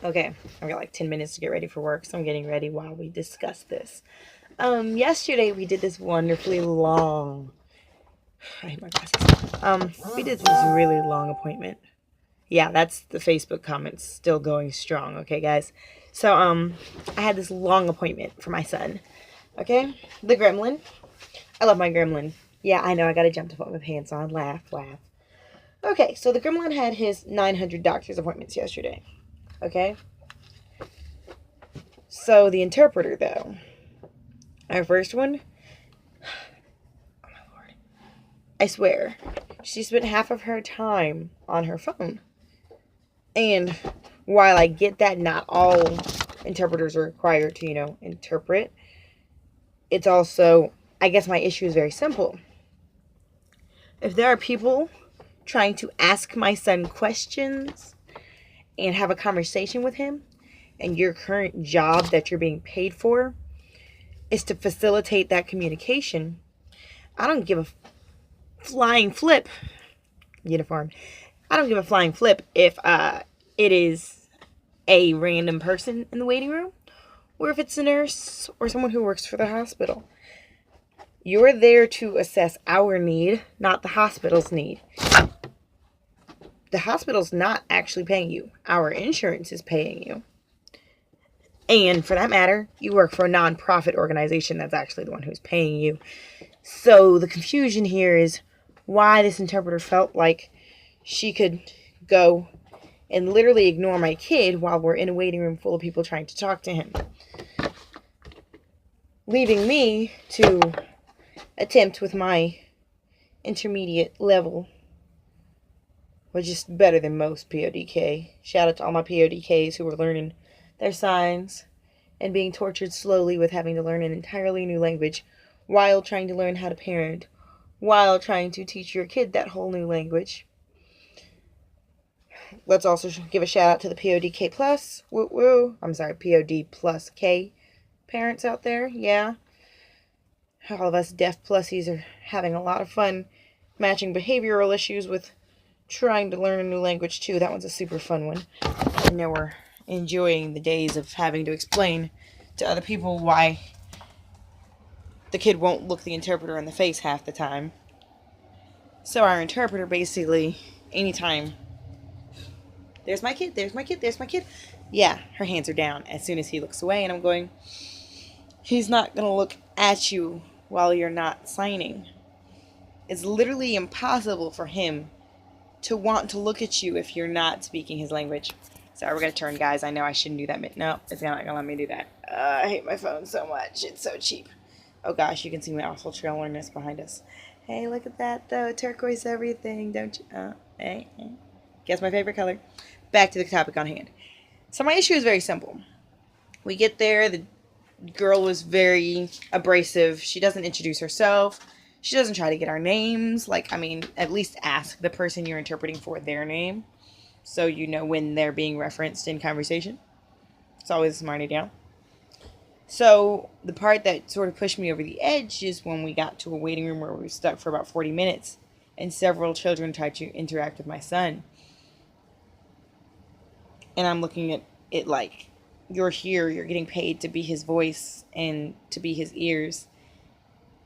Okay, I've got like 10 minutes to get ready for work, so I'm getting ready while we discuss this. Yesterday we did this wonderfully long. I hate my glasses. We did this really long appointment. Yeah, that's the Facebook comments still going strong. Okay, guys. So, I had this long appointment for my son. Okay, the gremlin. I love my gremlin. Yeah, I know. I gotta jump to put my pants on. Laugh, laugh. Okay, so the gremlin had his 900 doctor's appointments yesterday. Okay, so the interpreter though. Our first one, oh my lord, I swear, she spent half of her time on her phone. And while I get that not all interpreters are required to, interpret, it's also, I guess my issue is very simple. If there are people trying to ask my son questions and have a conversation with him, and your current job that you're being paid for is to facilitate that communication, I don't give a flying flip uniform. I don't give a flying flip if it is a random person in the waiting room or if it's a nurse or someone who works for the hospital. You're there to assess our need, not the hospital's need. The hospital's not actually paying you. Our insurance is paying you. And for that matter, you work for a non-profit organization that's actually the one who's paying you. So the confusion here is why this interpreter felt like she could go and literally ignore my kid while we're in a waiting room full of people trying to talk to him. Leaving me to attempt with my intermediate level, which is better than most PODK. Shout out to all my PODKs who are learning their signs and being tortured slowly with having to learn an entirely new language while trying to learn how to parent, while trying to teach your kid that whole new language. Let's also give a shout out to the PODK plus, woo woo, I'm sorry, POD plus K parents out there. Yeah, all of us deaf plussies are having a lot of fun matching behavioral issues with trying to learn a new language too. That one's a super fun one. I know we're enjoying the days of having to explain to other people why the kid won't look the interpreter in the face half the time. So our interpreter basically, anytime, there's my kid, there's my kid, there's my kid. Yeah, her hands are down as soon as he looks away, and I'm going, he's not going to look at you while you're not signing. It's literally impossible for him to want to look at you if you're not speaking his language. Sorry, we're going to turn, guys. I know I shouldn't do that. No, it's not going to let me do that. I hate my phone so much. It's so cheap. Oh, gosh, you can see my awful trailerness behind us. Hey, look at that, though. Turquoise everything, don't you? Hey. Guess my favorite color. Back to the topic on hand. So my issue is very simple. We get there. The girl was very abrasive. She doesn't introduce herself. She doesn't try to get our names. At least ask the person you're interpreting for their name, so you know when they're being referenced in conversation. It's always a smart idea. So the part that sort of pushed me over the edge is when we got to a waiting room where we were stuck for about 40 minutes, and several children tried to interact with my son. And I'm looking at it like, you're here, you're getting paid to be his voice and to be his ears,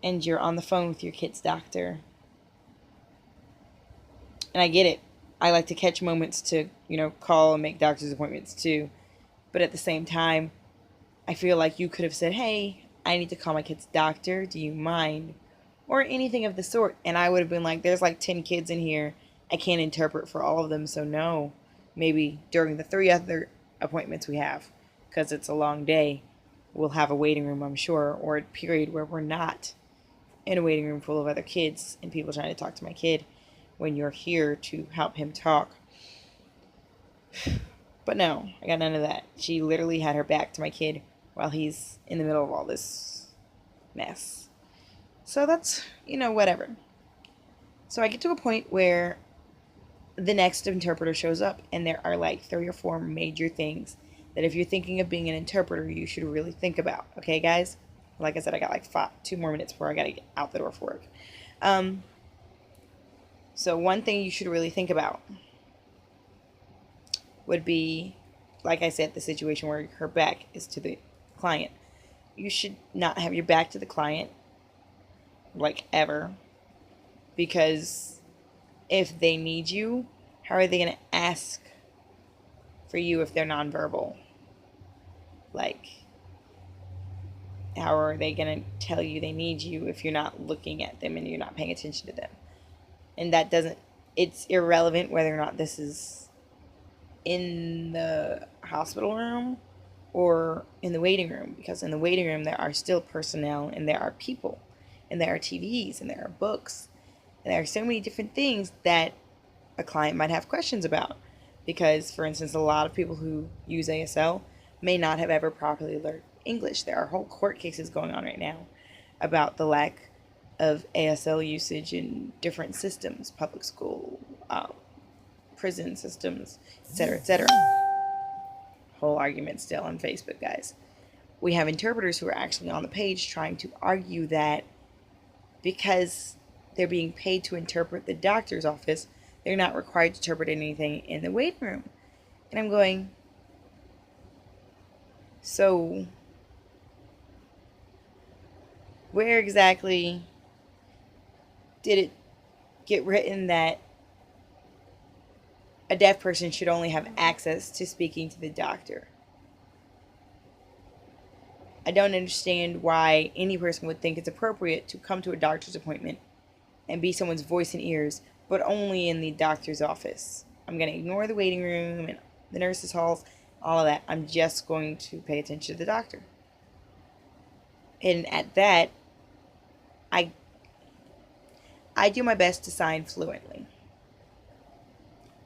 and you're on the phone with your kid's doctor. And I get it. I like to catch moments to, call and make doctor's appointments too. But at the same time, I feel like you could have said, hey, I need to call my kid's doctor. Do you mind? Or anything of the sort. And I would have been like, there's like 10 kids in here. I can't interpret for all of them, so no. Maybe during the 3 other appointments we have, because it's a long day, we'll have a waiting room, I'm sure, or a period where we're not in a waiting room full of other kids and people trying to talk to my kid when you're here to help him talk. But no, I got none of that. She literally had her back to my kid while he's in the middle of all this mess. So that's, whatever. So I get to a point where the next interpreter shows up, and there are like 3 or 4 major things that if you're thinking of being an interpreter, you should really think about. Okay, guys? Like I said, I got like 2 more minutes before I got to get out the door for work. So one thing you should really think about would be like I said, the situation where her back is to the client. You should not have your back to the client, like, ever. Because if they need you, how are they going to ask for you if they're nonverbal? Like, how are they going to tell you they need you if you're not looking at them and you're not paying attention to them? And that doesn't, it's irrelevant whether or not this is in the hospital room or in the waiting room, because in the waiting room there are still personnel and there are people and there are TVs and there are books and there are so many different things that a client might have questions about. Because, for instance, a lot of people who use ASL may not have ever properly learned English. There are whole court cases going on right now about the lack of ASL usage in different systems, public school, prison systems, etc., etc. Whole argument still on Facebook, guys. We have interpreters who are actually on the page trying to argue that because they're being paid to interpret the doctor's office, they're not required to interpret anything in the waiting room. And I'm going, so where exactly did it get written that a deaf person should only have access to speaking to the doctor? I don't understand why any person would think it's appropriate to come to a doctor's appointment and be someone's voice and ears, but only in the doctor's office. I'm going to ignore the waiting room and the nurse's halls, all of that. I'm just going to pay attention to the doctor. And at that, I do my best to sign fluently.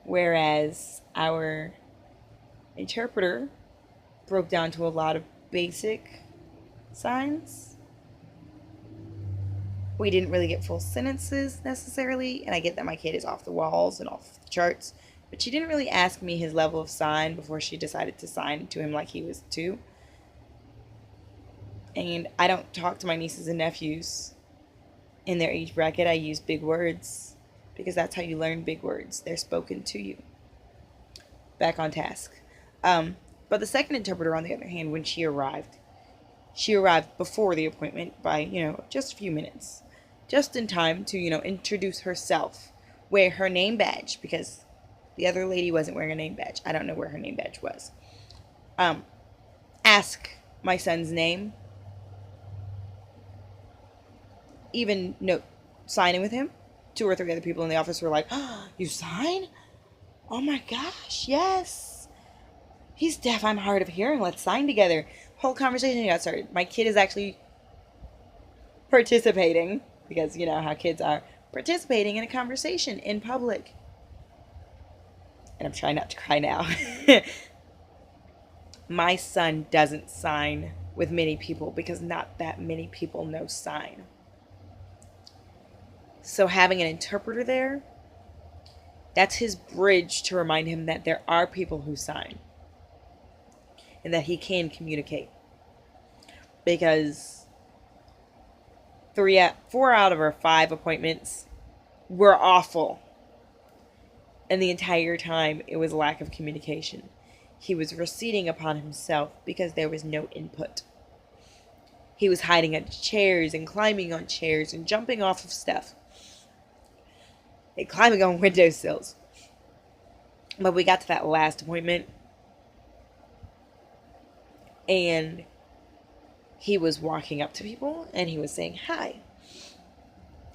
Whereas our interpreter broke down to a lot of basic signs. We didn't really get full sentences necessarily, and I get that my kid is off the walls and off the charts, but she didn't really ask me his level of sign before she decided to sign to him like he was 2. And I don't talk to my nieces and nephews in their age bracket. I use big words because that's how you learn big words. They're spoken to you. Back on task. But the second interpreter, on the other hand, when she arrived before the appointment by, just a few minutes. Just in time to, introduce herself, wear her name badge, because the other lady wasn't wearing a name badge. I don't know where her name badge was. Ask my son's name. Even signing with him. 2 or 3 other people in the office were like, "Oh, you sign? Oh my gosh, yes. He's deaf, I'm hard of hearing, let's sign together." Whole conversation got started. My kid is actually participating, because you know how kids are, participating in a conversation in public. And I'm trying not to cry now. My son doesn't sign with many people because not that many people know sign. So having an interpreter there, that's his bridge to remind him that there are people who sign and that he can communicate. Because 4 out of our 5 appointments were awful. And the entire time it was lack of communication. He was receding upon himself because there was no input. He was hiding under chairs and climbing on chairs and jumping off of stuff. And climbing on windowsills. But we got to that last appointment. And he was walking up to people and he was saying hi.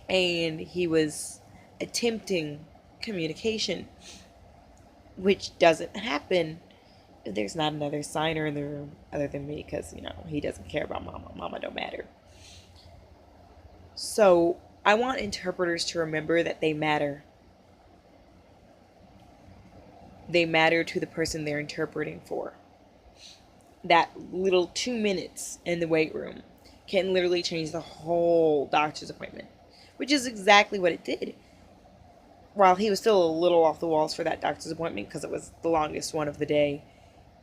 And he was attempting communication, which doesn't happen if there's not another signer in the room other than me, because, he doesn't care about mama. Mama don't matter. So I want interpreters to remember that they matter. They matter to the person they're interpreting for. That little 2 minutes in the wait room can literally change the whole doctor's appointment, which is exactly what it did. While he was still a little off the walls for that doctor's appointment because it was the longest one of the day,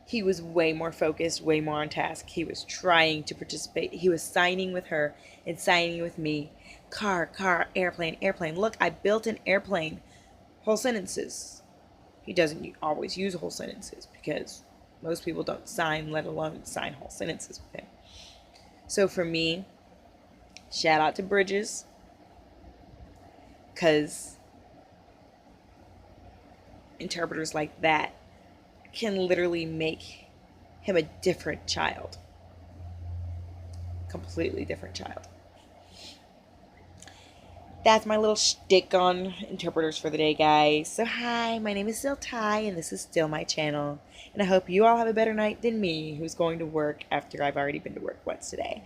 he was way more focused, way more on task. He was trying to participate. He was signing with her and signing with me. Car, airplane, airplane. Look, I built an airplane. Whole sentences. He doesn't always use whole sentences because Most people don't sign, let alone sign whole sentences with him. So for me, shout out to Bridges, because interpreters like that can literally make him a different child. Completely different child. That's my little shtick on interpreters for the day, guys. So hi, my name is still Ty, and this is still my channel. And I hope you all have a better night than me, who's going to work after I've already been to work once today.